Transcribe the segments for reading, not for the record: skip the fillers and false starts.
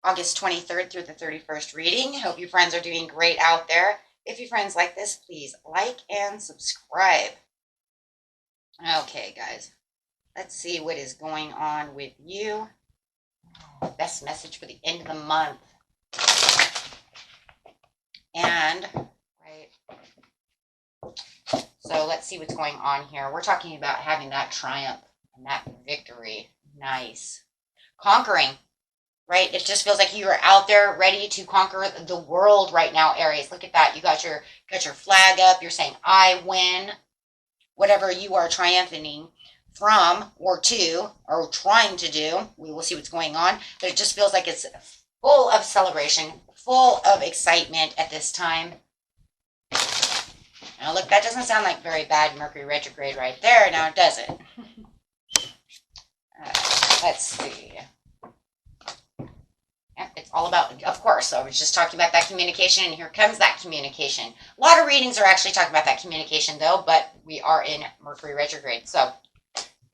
August 23rd through the 31st reading. Hope you friends are doing great out there. If you friends like this, please like and subscribe. Okay, guys, let's see what is going on with you. Best message for the end of the month. And, right, so let's see what's going on here. We're talking about having that triumph and that victory. Nice. Conquering. Right? It just feels like you are out there ready to conquer the world right now, Aries. Look at that. You got your flag up. You're saying, I win. Whatever you are triumphing from or to or trying to do. We will see what's going on. But it just feels like it's full of celebration, full of excitement at this time. Now, look, that doesn't sound like very bad Mercury retrograde right there, now does it? Let's see. Yep, it's all about, of course, so I was just talking about that communication, and here comes that communication. A lot of readings are actually talking about that communication, though, but we are in Mercury retrograde. So,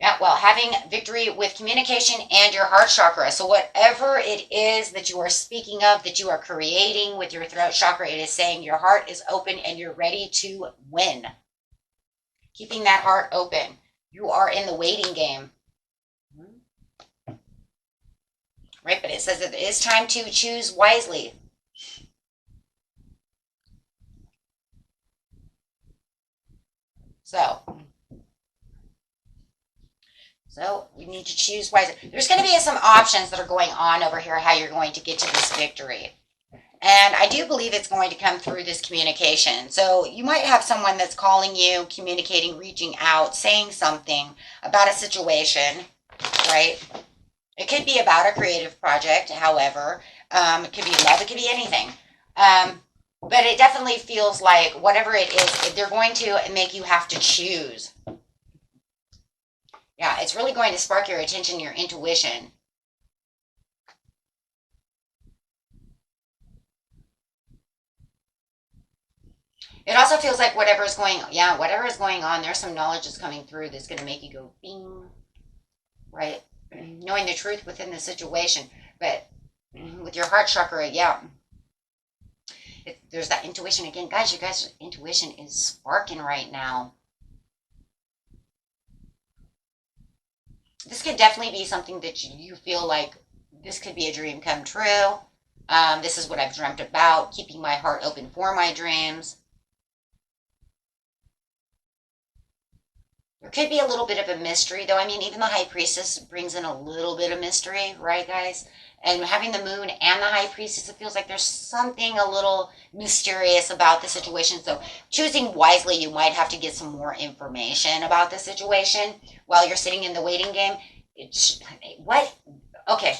yeah, well, having victory with communication and your heart chakra. So whatever it is that you are speaking of, that you are creating with your throat chakra, it is saying your heart is open and you're ready to win. Keeping that heart open. You are in the waiting game. Right, but it says that it is time to choose wisely. So we need to choose wisely. There's going to be some options that are going on over here, how you're going to get to this victory. And I do believe it's going to come through this communication. So you might have someone that's calling you, communicating, reaching out, saying something about a situation, right? It could be about a creative project, however. It could be love, it could be anything. But it definitely feels like whatever it is, they're going to make you have to choose. Yeah, it's really going to spark your attention, your intuition. It also feels like whatever is going on, there's some knowledge that's coming through that's going to make you go bing, right? Knowing the truth within the situation. But with your heart chakra, yeah, there's that intuition again. Guys, you guys' intuition is sparking right now. This could definitely be something that you feel like this could be a dream come true. This is what I've dreamt about, keeping my heart open for my dreams. There could be a little bit of a mystery, though. I mean, even the High Priestess brings in a little bit of mystery, right, guys? And having the Moon and the High Priestess, it feels like there's something a little mysterious about the situation. So choosing wisely, you might have to get some more information about the situation while you're sitting in the waiting game. What? Okay.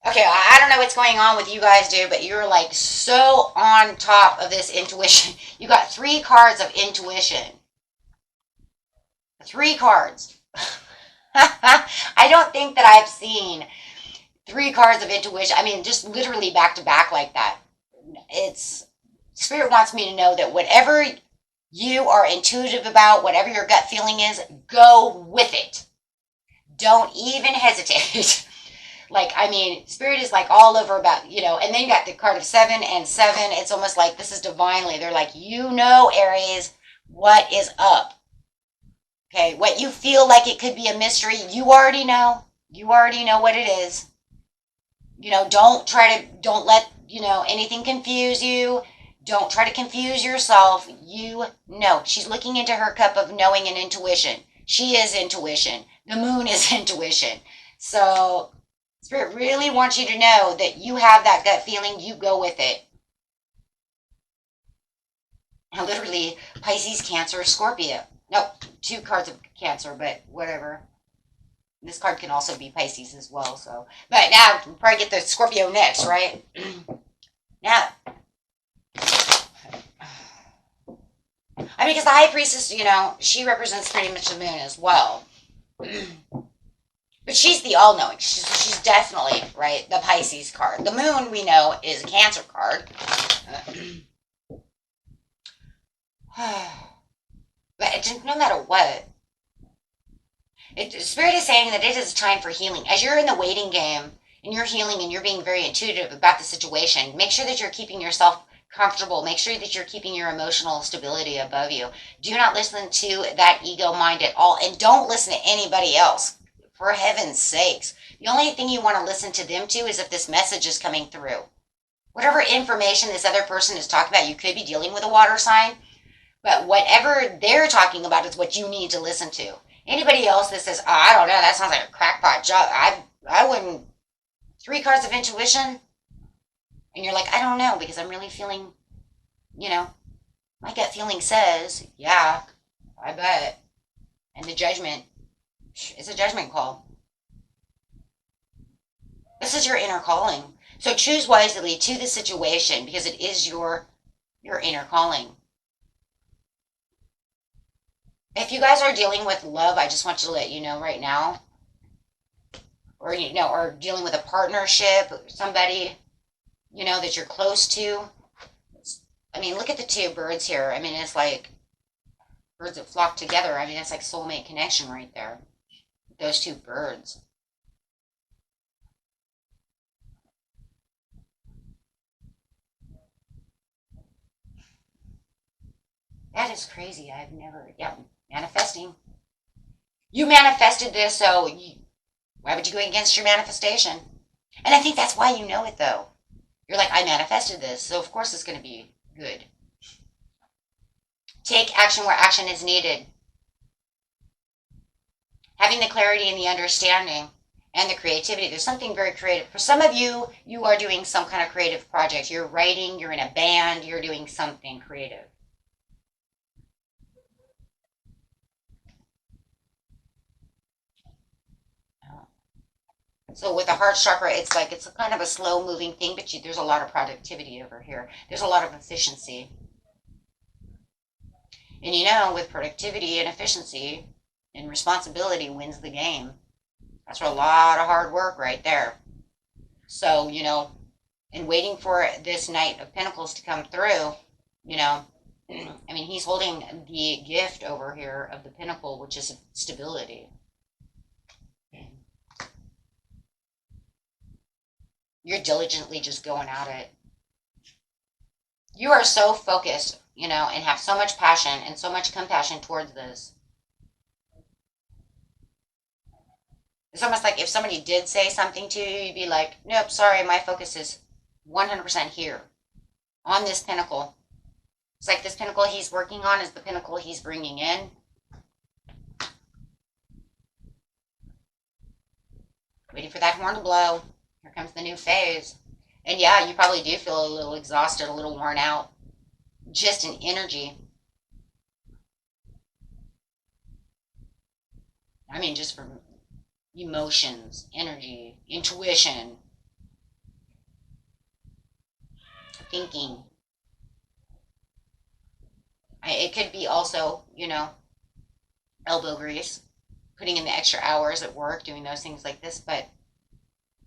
Okay, I don't know what's going on with you guys, dude, but you're like so on top of this intuition. You got 3 cards of intuition. 3 cards. I don't think that I've seen 3 cards of intuition. I mean, just literally back to back like that. Spirit wants me to know that whatever you are intuitive about, whatever your gut feeling is, go with it. Don't even hesitate. Like, I mean, Spirit is like all over about, and then you got the card of 7 and 7. It's almost like this is divinely. They're like, Aries, what is up? Okay, what you feel like it could be a mystery, you already know. You already know what it is. Don't let, anything confuse you. Don't try to confuse yourself. She's looking into her cup of knowing and intuition. She is intuition. The Moon is intuition. So, Spirit really wants you to know that you have that gut feeling. You go with it. And literally, Pisces, Cancer, Scorpio. Nope, 2 cards of Cancer, but whatever. This card can also be Pisces as well, so. But now, we'll probably get the Scorpio next, right? Now. I mean, because the High Priestess, she represents pretty much the Moon as well. But she's the all-knowing. She's definitely, right, the Pisces card. The Moon, we know, is a Cancer card. But no matter what, Spirit is saying that it is time for healing. As you're in the waiting game, and you're healing and you're being very intuitive about the situation, make sure that you're keeping yourself comfortable. Make sure that you're keeping your emotional stability above you. Do not listen to that ego mind at all, and don't listen to anybody else. For heaven's sakes. The only thing you want to listen to them to is if this message is coming through. Whatever information this other person is talking about, you could be dealing with a water sign, but whatever they're talking about is what you need to listen to. Anybody else that says, oh, I don't know, that sounds like a crackpot job. I wouldn't. 3 cards of intuition, and you're like, I don't know, because I'm really feeling, my gut feeling says, yeah, I bet. And the judgment, it's a judgment call. This is your inner calling. So choose wisely to the situation, because it is your inner calling. If you guys are dealing with love, I just want to let you know right now, or or dealing with a partnership, somebody, that you're close to. I mean, look at the 2 birds here. I mean, it's like birds that flock together. I mean, it's like soulmate connection right there. Those 2 birds. That is crazy. I've never, manifesting. You manifested this, so why would you go against your manifestation? And I think that's why you know it, though. You're like, I manifested this, so of course it's going to be good. Take action where action is needed. Having the clarity and the understanding and the creativity. There's something very creative. For some of you, you are doing some kind of creative project. You're writing, you're in a band, you're doing something creative. So with the heart chakra, it's like it's a kind of a slow moving thing, but there's a lot of productivity over here. There's a lot of efficiency. And with productivity and efficiency and responsibility wins the game. That's a lot of hard work right there. So, and waiting for this Knight of Pentacles to come through, I mean, he's holding the gift over here of the Pentacle, which is stability. You're diligently just going at it. You are so focused, and have so much passion and so much compassion towards this. It's almost like if somebody did say something to you, you'd be like, nope, sorry, my focus is 100% here on this pinnacle. It's like this pinnacle he's working on is the pinnacle he's bringing in. Waiting for that horn to blow. Here comes the new phase. And yeah, you probably do feel a little exhausted, a little worn out. Just in energy. I mean, just from emotions, energy, intuition, thinking. It could be also, elbow grease, putting in the extra hours at work, doing those things like this, but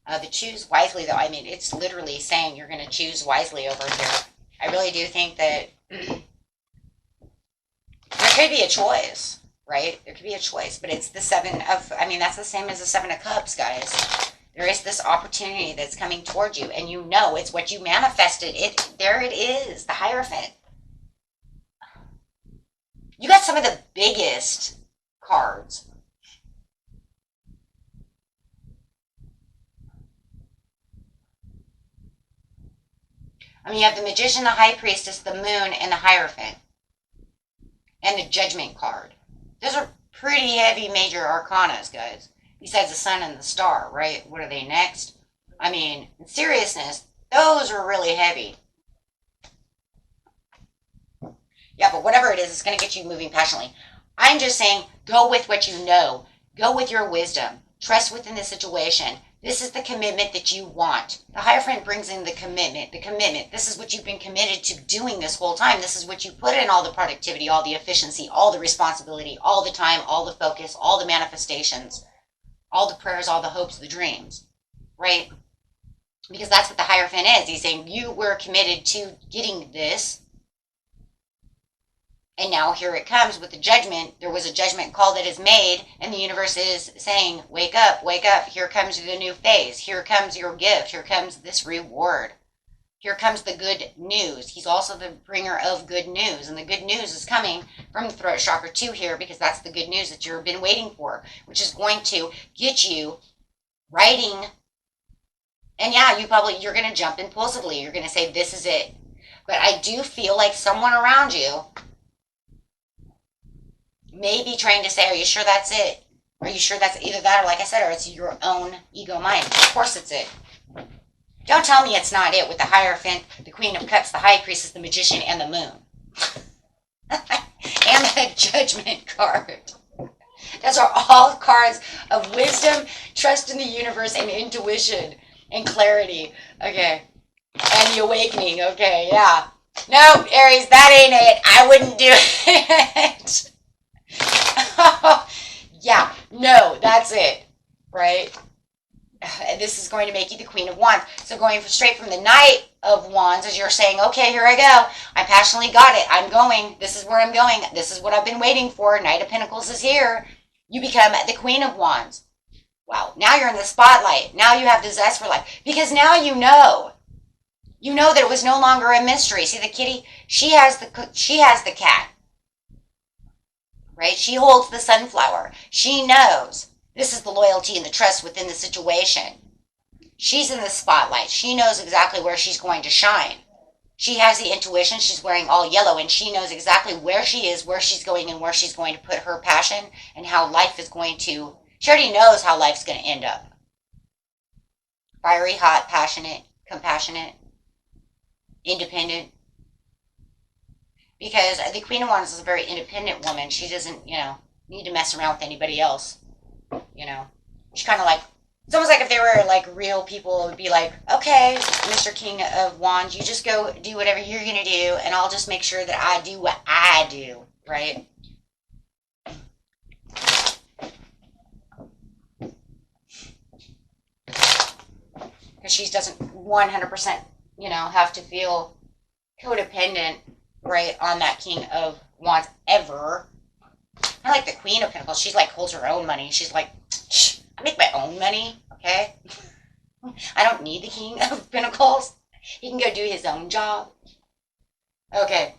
the choose wisely, though, I mean, it's literally saying you're going to choose wisely over here. I really do think that there could be a choice, right? There could be a choice, but it's the 7 of, I mean, that's the same as the 7 of Cups, guys. There is this opportunity that's coming towards you, and it's what you manifested. There it is, the Hierophant. You got some of the biggest cards. I mean, you have the Magician, the High Priestess, the Moon, and the Hierophant. And the Judgment card. Those are pretty heavy major arcanas, guys. Besides the Sun and the Star, right? What are they next? I mean, in seriousness, those are really heavy. Yeah, but whatever it is, it's going to get you moving passionately. I'm just saying, go with what you know. Go with your wisdom. Trust within the situation. This is the commitment that you want. The Hierophant brings in the commitment. The commitment. This is what you've been committed to doing this whole time. This is what you put in, all the productivity, all the efficiency, all the responsibility, all the time, all the focus, all the manifestations, all the prayers, all the hopes, the dreams, right? Because that's what the Hierophant is. He's saying you were committed to getting this. And now here it comes with the judgment. There was a judgment call that is made, and the universe is saying, wake up, wake up. Here comes the new phase. Here comes your gift. Here comes this reward. Here comes the good news. He's also the bringer of good news. And the good news is coming from the throat chakra too here, because that's the good news that you've been waiting for, which is going to get you writing. And yeah, you're going to jump impulsively. You're going to say, this is it. But I do feel like someone around you may be trying to say, are you sure that's it? Are you sure that's either that or, like I said, or it's your own ego mind? Of course it's it. Don't tell me it's not it with the Hierophant, the Queen of Cups, the High Priestess, the Magician, and the Moon. And the Judgment card. Those are all cards of wisdom, trust in the universe, and intuition, and clarity. Okay. And the awakening. Okay, yeah. No, Aries, that ain't it. I wouldn't do it. Yeah, no, that's it. Right? And this is going to make you the Queen of Wands. So going straight from the Knight of Wands, as you're saying, okay, here I go. I passionately got it. I'm going. This is where I'm going. This is what I've been waiting for. Knight of Pentacles is here. You become the Queen of Wands. Wow. Now you're in the spotlight. Now you have the zest for life. Because now you know. You know that it was no longer a mystery. See the kitty? She has the cat. Right? She holds the sunflower. She knows. This is the loyalty and the trust within the situation. She's in the spotlight. She knows exactly where she's going to shine. She has the intuition. She's wearing all yellow, and she knows exactly where she is, where she's going, and where she's going to put her passion and how life is going to... She already knows how life's going to end up. Fiery, hot, passionate, compassionate, independent. Because the Queen of Wands is a very independent woman. She doesn't, need to mess around with anybody else. She's kind of like, it's almost like if they were like real people, it would be like, okay, Mr. King of Wands, you just go do whatever you're going to do, and I'll just make sure that I do what I do, right? Because she doesn't 100%, have to feel codependent, right, on that King of Wands ever. Kind of like the Queen of Pentacles. She's like, holds her own money. She's like, I make my own money, okay? I don't need the King of Pentacles. He can go do his own job. Okay.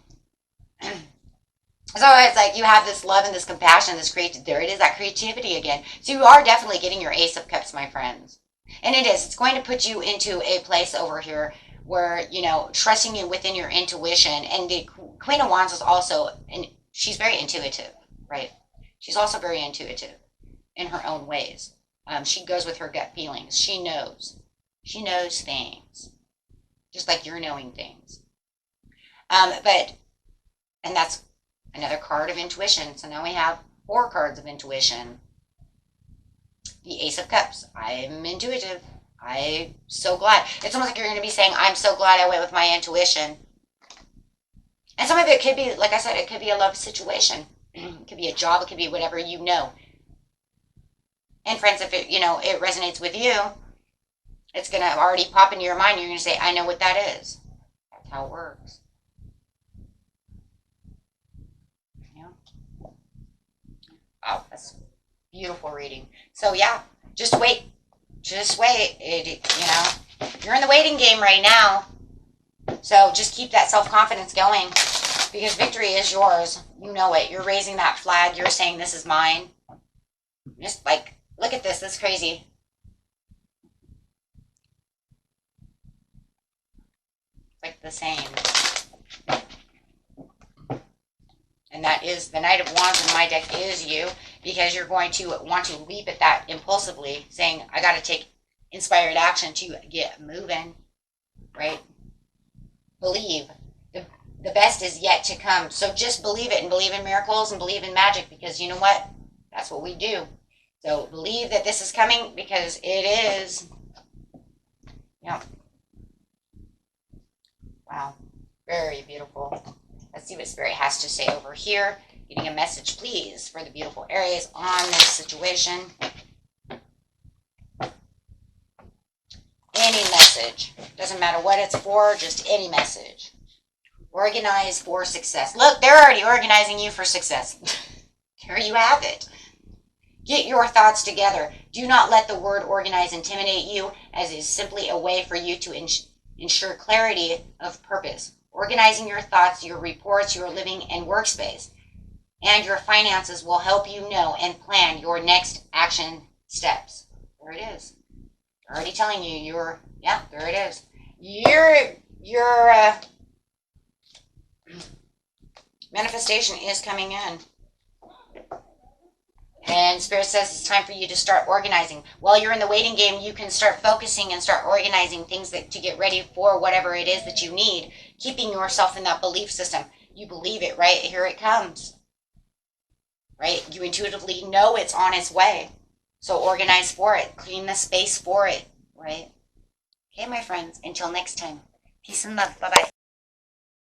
So it's like you have this love and this compassion, this creativity. There it is, that creativity again. So you are definitely getting your Ace of Cups, my friends. And it is. It's going to put you into a place over here where, trusting you within your intuition. And the Queen of Wands is also, and she's very intuitive, right? She's also very intuitive in her own ways. She goes with her gut feelings. She knows. She knows things. Just like you're knowing things. And that's another card of intuition. So now we have 4 cards of intuition. The Ace of Cups. I'm intuitive. I'm so glad. It's almost like you're going to be saying, I'm so glad I went with my intuition. And some of it could be, like I said, it could be a love situation. It could be a job. It could be whatever you know. And friends, if it, it resonates with you, it's going to already pop into your mind. You're going to say, I know what that is. That's how it works. Oh, that's beautiful reading. So yeah, just wait. Just wait. You're in the waiting game right now. So just keep that self-confidence going, because victory is yours. You know it. You're raising that flag. You're saying, this is mine. Just like, look at this. This is crazy. It's like the same. And that is the Knight of Wands in my deck is you, because you're going to want to leap at that impulsively, saying, I got to take inspired action to get moving, right? Believe. The best is yet to come. So just believe it, and believe in miracles and believe in magic, because you know what? That's what we do. So believe that this is coming, because it is. Yeah. Wow. Very beautiful. Let's see what Spirit has to say over here. Getting a message, please, for the beautiful Aries on this situation. Any message. Doesn't matter what it's for, just any message. Organize for success. Look, they're already organizing you for success. There you have it. Get your thoughts together. Do not let the word organize intimidate you, as it is simply a way for you to ensure clarity of purpose. Organizing your thoughts, your reports, your living and workspace, and your finances will help you know and plan your next action steps. There it is. They're already telling you there it is. Your manifestation is coming in. And Spirit says it's time for you to start organizing. While you're in the waiting game, you can start focusing and start organizing things to get ready for whatever it is that you need, keeping yourself in that belief system. You believe it, right? Here it comes. Right? You intuitively know it's on its way. So organize for it. Clean the space for it, right? Okay, my friends, until next time. Peace and love. Bye-bye.